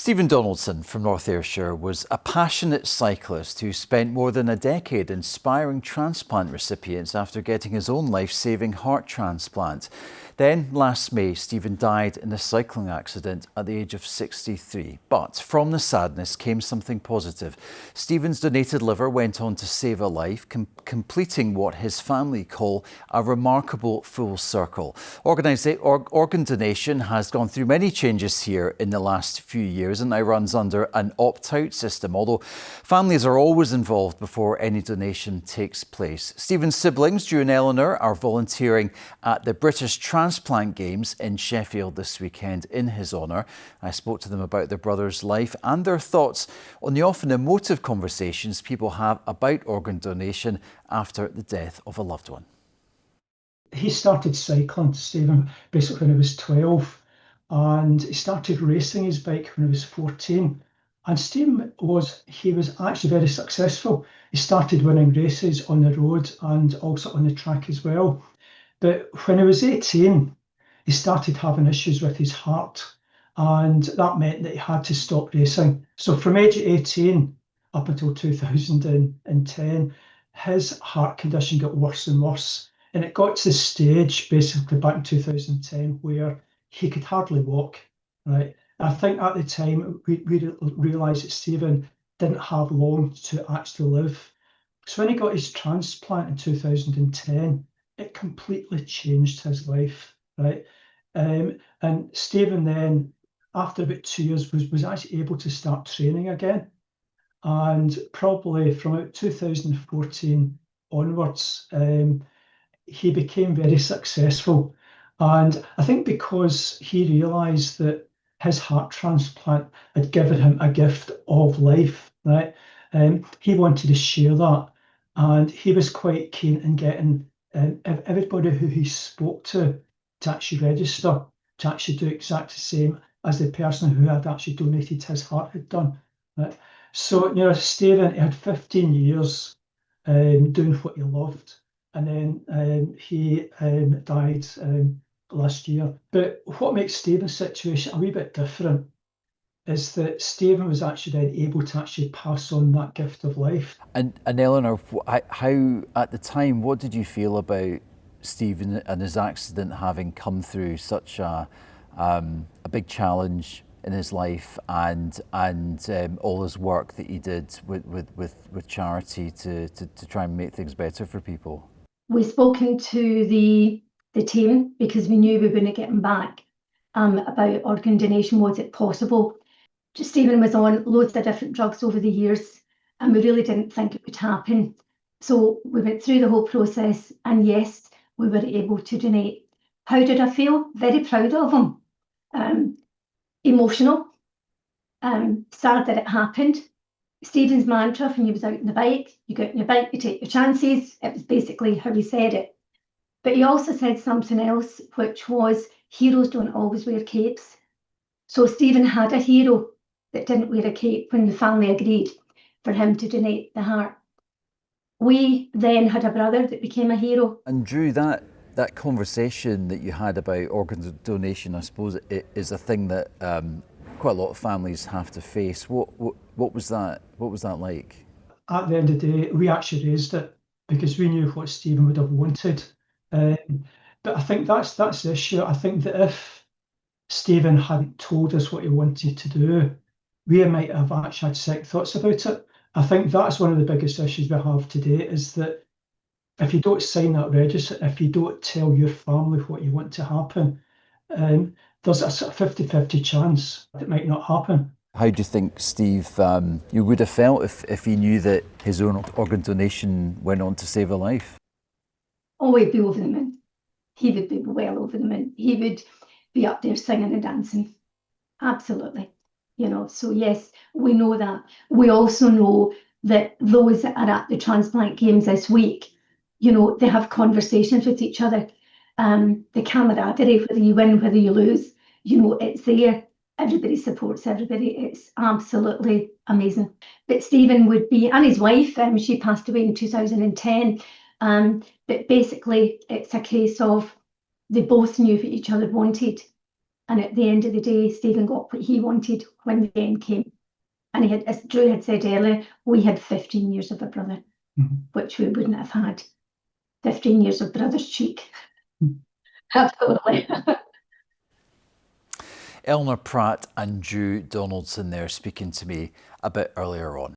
Stephen Donaldson from North Ayrshire was a passionate cyclist who spent more than a decade inspiring transplant recipients after getting his own life-saving heart transplant. Then, last May, Stephen died in a cycling accident at the age of 63. But from the sadness came something positive. Stephen's donated liver went on to save a life, completing what his family call a remarkable full circle. Organ donation has gone through many changes here in the last few years and now runs under an opt-out system, although families are always involved before any donation takes place. Stephen's siblings, Drew and Eleanor, are volunteering at the British Transplant Games in Sheffield this weekend in his honour. I spoke to them about their brother's life and their thoughts on the often emotive conversations people have about organ donation after the death of a loved one. He started cycling, Stephen, basically when he was 12, and he started racing his bike when he was 14. And Stephen was actually very successful. He started winning races on the road and also on the track as well. But when he was 18, he started having issues with his heart, and that meant that he had to stop racing. So from age 18 up until 2010, his heart condition got worse and worse. And it got to the stage, basically back in 2010, where he could hardly walk, right? I think at the time, we realised that Stephen didn't have long to actually live. So when he got his transplant in 2010, it completely changed his life, right? And Stephen then, after about 2 years, was actually able to start training again. And probably from about 2014 onwards, he became very successful. And I think because he realised that his heart transplant had given him a gift of life, right? He wanted to share that. And he was quite keen in getting everybody who he spoke to actually register, to actually do exactly the same as the person who had actually donated his heart had done. Right? So, Stephen, he had 15 years doing what he loved. And then he died last year. But what makes Stephen's situation a wee bit different is that Stephen was actually then able to actually pass on that gift of life. And Eleanor, how at the time, what did you feel about Stephen and his accident having come through such a big challenge in his life, and all his work that he did with charity to try and make things better for people? We've spoken to the team because we knew we wouldn't get him back about organ donation. Was it possible? Stephen was on loads of different drugs over the years, and we really didn't think it would happen. So we went through the whole process, and yes, we were able to donate. How did I feel? Very proud of him. Emotional. Sad that it happened. Stephen's mantra when he was out on the bike, you get on your bike, you take your chances. It was basically how he said it. But he also said something else, which was heroes don't always wear capes. So Stephen had a hero that didn't wear a cape when the family agreed for him to donate the heart. We then had a brother that became a hero. And Drew, that conversation that you had about organ donation, I suppose it is a thing that quite a lot of families have to face. What was that? What was that like? At the end of the day, we actually raised it because we knew what Stephen would have wanted. But I think that's the issue. I think that if Stephen hadn't told us what he wanted to do, we might have actually had second thoughts about it. I think that's one of the biggest issues we have today, is that if you don't sign that register, if you don't tell your family what you want to happen, there's a sort of 50-50 chance that it might not happen. How do you think, Steve, you would have felt if he knew that his own organ donation went on to save a life? Oh, he'd be over the moon. He would be well over the moon. He would be up there singing and dancing. Absolutely. So yes, we know that. We also know that those that are at the transplant games this week, they have conversations with each other. The camaraderie, whether you win, whether you lose, it's there. Everybody supports everybody. It's absolutely amazing. But Stephen would be, and his wife, she passed away in 2010. But basically, it's a case of they both knew what each other wanted. And at the end of the day, Stephen got what he wanted when the end came. And he had, as Drew had said earlier, we had 15 years of a brother, which we wouldn't have had. 15 years of brother's cheek. Absolutely. Eleanor Pratt and Drew Donaldson there speaking to me a bit earlier on.